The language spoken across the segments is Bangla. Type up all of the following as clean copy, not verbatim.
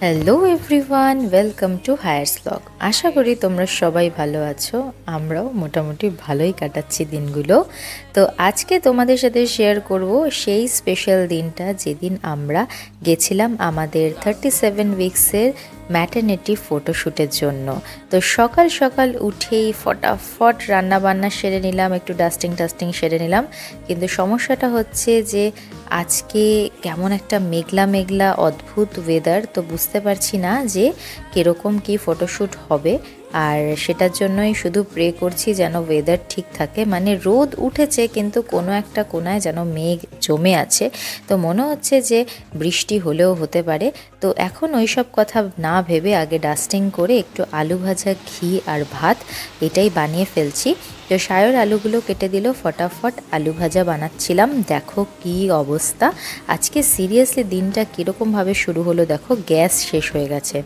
হ্যালো এভরিওয়ান, ওয়েলকাম টু হায়ার্স ব্লগ। আশা করি তোমরা সবাই ভালো আছো। আমরাও মোটামুটি ভালোই কাটাচ্ছি দিনগুলো। তো আজকে তোমাদের সাথে শেয়ার করব সেই স্পেশাল দিনটা যেদিন আমরা গেছিলাম আমাদের 37 উইক্সের ম্যাটারনিটি ফটোশ্যুটের জন্য। তো সকাল সকাল উঠেই ফটাফট রান্নাবান্না সেরে নিলাম, একটু ডাস্টিং সেরে নিলাম। কিন্তু সমস্যাটা হচ্ছে যে আজকে কেমন একটা মেঘলা মেঘলা অদ্ভুত ওয়েদার, তো বুঝতে পারছি না যে কীরকম কী ফটোশ্যুট হবে। আর সেটার জন্যই শুধু প্রে করছি যেন ওয়েদার ঠিক থাকে। মানে রোদ উঠেছে কিন্তু কোনো একটা কোনায় যেন মেঘ জমে আছে, তো মনে হচ্ছে যে বৃষ্টি হলেও হতে পারে। তো এখন ওই সব কথা না ভেবে আগে ডাস্টিং করে একটু আলু ভাজা, ঘি আর ভাত এটাই বানিয়ে ফেলছি। তো সায়র আলুগুলো কেটে দিল, ফটাফট আলু ভাজা বানাচ্ছিলাম। দেখো কি অবস্থা, আজকে সিরিয়াসলি দিনটা কীরকমভাবে শুরু হলো দেখো, গ্যাস শেষ হয়ে গেছে।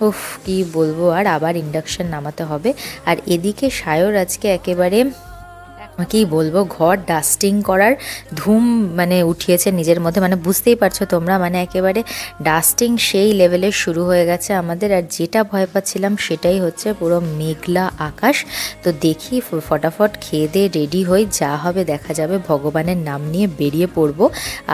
উফ কি বলবো, আর আবার ইন্ডাকশন নামাতে হবে। আর এদিকে সায়র আজকে একেবারে কি বলবো, ঘর ডাস্টিং করার ধুম মানে উঠিয়েছে নিজের মধ্যে। মানে বুঝতেই পারছো তোমরা, মানে একেবারে ডাস্টিং সেই লেভেলের শুরু হয়ে গেছে আমাদের। আর যেটা ভয় পাচ্ছিলাম সেটাই হচ্ছে, পুরো মেঘলা আকাশ। তো দেখি ফটাফট খেয়ে দিয়ে রেডি হই, যা হবে দেখা যাবে, ভগবানের নাম নিয়ে বেরিয়ে পড়বো।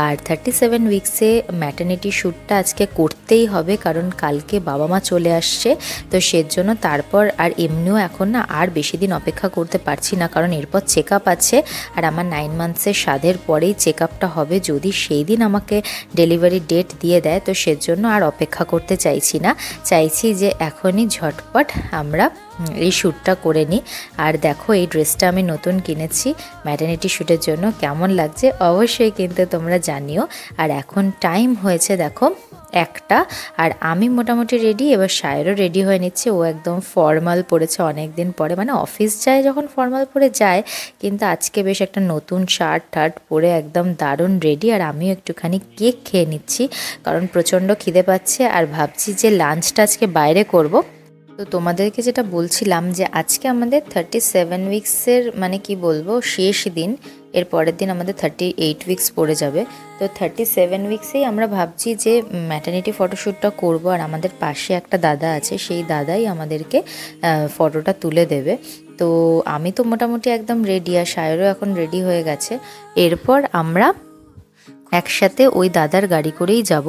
আর 37 উইক্সে ম্যাটারনিটি শ্যুটটা আজকে করতেই হবে, কারণ কালকে বাবা মা চলে আসছে। তো সেজন্য তারপর আর এমনিও এখন না আর বেশি দিন অপেক্ষা করতে পারছি না, কারণ এরপর চেক আপ আছে। আর আমার 9 মান্থসের সাধের পরেই চেক আপটা হবে। যদি সেই দিন আমাকে ডেলিভারি ডেট দিয়ে দেয় তো সেজন্য আর অপেক্ষা করতে চাইছি না, চাইছি যে এখনই ঝটপট আমরা এই শ্যুটটা করে নিই। আর দেখো এই ড্রেসটা আমি নতুন কিনেছি ম্যাটারনিটি শ্যুটের জন্য, কেমন লাগছে অবশ্যই কিন্তু তোমরা জানিও। আর এখন টাইম হয়েছে দেখো 1টা, আর আমি মোটামুটি রেডি। এবার সায়রও রেডি হয়ে নিচ্ছে, ও একদম ফর্মাল পরেছে অনেক দিন পরে, মানে অফিস যায় যখন ফর্মাল পরে যায়, কিন্তু আজকে বেশ একটা নতুন শার্ট টার্ট পরে একদম দারুণ রেডি। আর আমিও একটুখানি কেক খেয়ে নিচ্ছি, কারণ প্রচণ্ড খিদে পাচ্ছে। আর ভাবছি যে লাঞ্চটা আজকে বাইরে করব। তো তোমাদেরকে যেটা বলছিলাম যে আজকে আমাদের 37 উইক্সের মানে কি বলবো শেষ দিন, এর পরের দিন আমাদের 38 উইক্স পড়ে যাবে। তো 37 উইক্সেই আমরা ভাবছি যে ম্যাটারনিটি ফটোশ্যুটটা করব। আর আমাদের পাশে একটা দাদা আছে, সেই দাদাই আমাদেরকে ফটোটা তুলে দেবে। তো আমি তো মোটামুটি একদম রেডি, আর সায়রও এখন রেডি হয়ে গেছে। এরপর আমরা একসাথে ওই দাদার গাড়ি করেই যাব।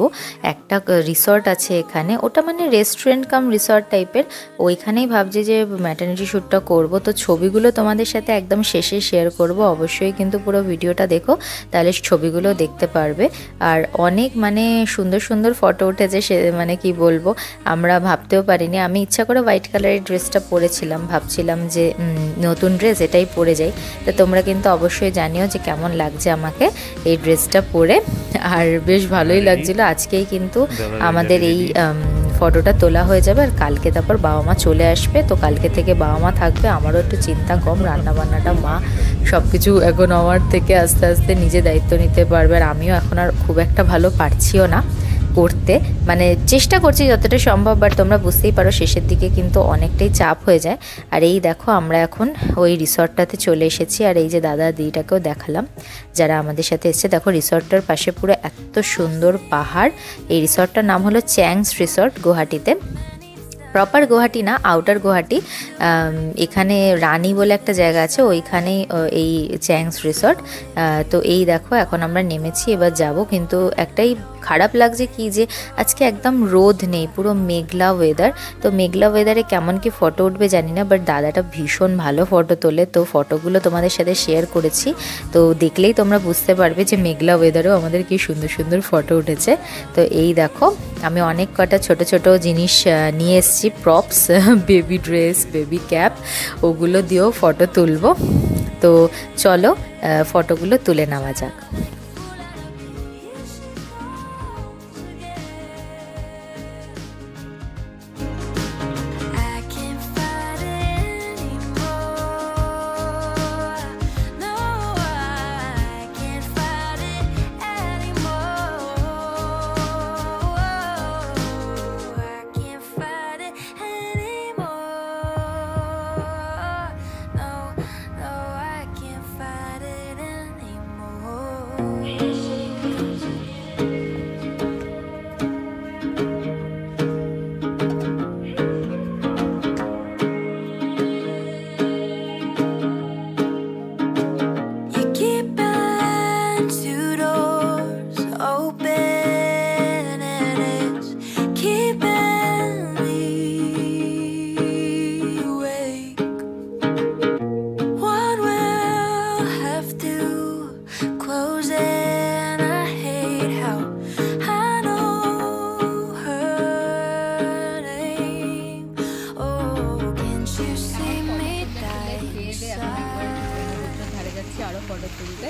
একটা রিসর্ট আছে এখানে, ওটা মানে রেস্টুরেন্ট কাম রিসর্ট টাইপের, ওইখানেই ভাবছি যে ম্যাটারনিটি শ্যুটটা করব। তো ছবিগুলো তোমাদের সাথে একদম শেষে শেয়ার করব, অবশ্যই কিন্তু পুরো ভিডিওটা দেখো, তাহলে ছবিগুলো দেখতে পারবে। আর অনেক মানে সুন্দর সুন্দর ফটো উঠেছে, সে মানে কি বলবো, আমরা ভাবতেও পারিনি। আমি ইচ্ছা করে হোয়াইট কালারের ড্রেসটা পরেছিলাম, ভাবছিলাম যে নতুন ড্রেস এটাই পরে যাই। তো তোমরা কিন্তু অবশ্যই জানিও যে কেমন লাগছে আমাকে এই ড্রেসটা পরে। আর বেশ ভালোই লাগছিল। আজকেই কিন্তু আমাদের এই ফটোটা তোলা হয়ে যাবে, আর কালকে তারপর বাবা মা চলে আসবে। তো কালকে থেকে বাবা মা থাকবে, আমারও একটু চিন্তা কম, রান্নাবান্নাটা মা সব কিছু এখন আমার থেকে আস্তে আস্তে নিজে দায়িত্ব নিতে পারবে। আর আমিও এখন আর খুব একটা ভালো পারছিও না করতে, মানে চেষ্টা করছি যতটা সম্ভব, বাট তোমরা বুঝতেই পারো শেষের দিকে কিন্তু অনেকটাই চাপ হয়ে যায়। আর এই দেখো আমরা এখন ওই রিসর্টটাতে চলে এসেছি, আর এই যে দাদা দিদিটাকেও দেখালাম যারা আমাদের সাথে এসেছে। দেখো রিসর্টটার পাশে পুরো এত সুন্দর পাহাড়। এই রিসর্টটার নাম হলো চ্যাংস রিসর্ট, গুয়াহাটিতে। প্রপার গুয়াহাটি না, আউটার গুয়াহাটি। এখানে রানী বলে একটা জায়গা আছে, ওইখানেই এই চ্যাংস রিসর্ট। তো এই দেখো এখন আমরা নেমেছি, এবার যাব। কিন্তু একটাই খারাপ লাগছে কি, যে আজকে একদম রোদ নেই, পুরো মেঘলা ওয়েদার। তো মেঘলা ওয়েদারে কেমন কি ফটো উঠবে জানি না, বাট দাদাটা ভীষণ ভালো ফটো তোলে। তো ফটোগুলো তোমাদের সাথে শেয়ার করেছি, তো দেখলেই তোমরা বুঝতে পারবে যে মেঘলা ওয়েদারেও আমাদের কি সুন্দর সুন্দর ফটো উঠেছে। তো এই দেখো আমি অনেক কটা ছোট ছোট জিনিস নিয়ে এসেছি, props, baby dress, baby cap, ওগুলো দিয়েও ফটো তুলবো। তো চলো ফটোগুলো তুলে নেওয়া যাক। আরও ফটো তুলতে।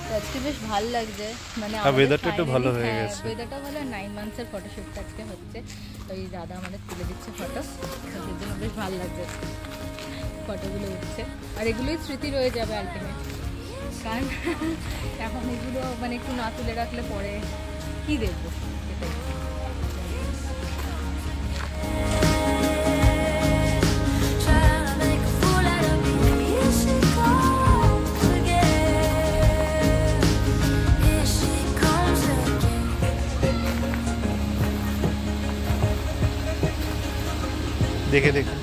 তো আজকে বেশ ভালো লাগছে, মানে ওয়েদারটা একটু ভালো হয়ে গেছে। ওয়েদারটা ভালো, 9 মান্থসের ফটোশ্যুটটা আজকে হচ্ছে। ওই দাদা আমাদের তুলে দিচ্ছে ফটো, সেই জন্য বেশ ভালো লাগছে, ফটোগুলো উঠছে। আর এগুলোই স্মৃতি রয়ে যাবে আলটিমেট, কারণ এখন এগুলো মানে একটু না তুলে রাখলে পরে কী দেখবো, সেটাই। দেখে দেখে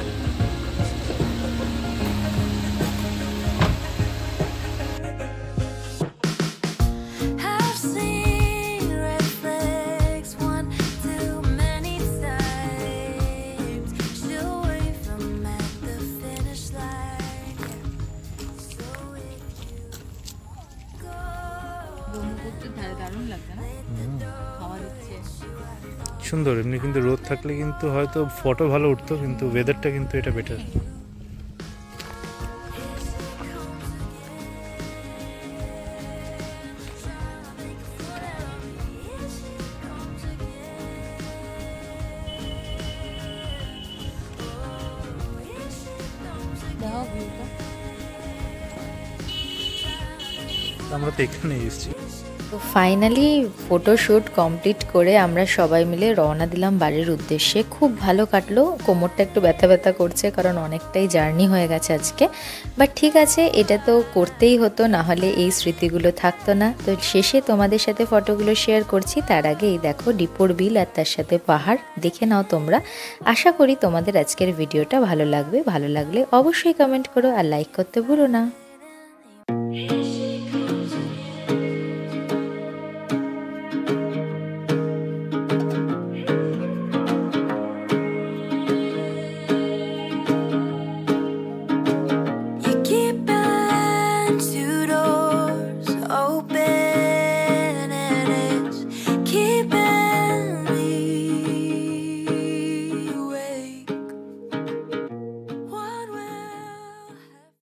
দারুণ লাগছে না, খাওয়া দিচ্ছে সুন্দর। এমনি কিন্তু রোদ থাকলে কিন্তু হয়তো ফটো ভালো উঠতো, কিন্তু ওয়েদারটা কিন্তু এটা বেটার। আমরা তো এখানে এসেছি। তো ফাইনালি ফটোশ্যুট কমপ্লিট করে আমরা সবাই মিলে রওনা দিলাম বাড়ির উদ্দেশ্যে। খুব ভালো কাটলো, কোমরটা একটু ব্যথা ব্যথা করছে কারণ অনেকটাই জার্নি হয়ে গেছে আজকে, বাট ঠিক আছে, এটা তো করতেই হতো, না হলে এই স্মৃতিগুলো থাকতো না। তো শেষে তোমাদের সাথে ফটোগুলো শেয়ার করছি, তার আগে এই দেখো দীপর বিল আর তার সাথে পাহাড়, দেখে নাও তোমরা। আশা করি তোমাদের আজকের ভিডিওটা ভালো লাগবে, ভালো লাগলে অবশ্যই কমেন্ট করো আর লাইক করতে ভুলো না।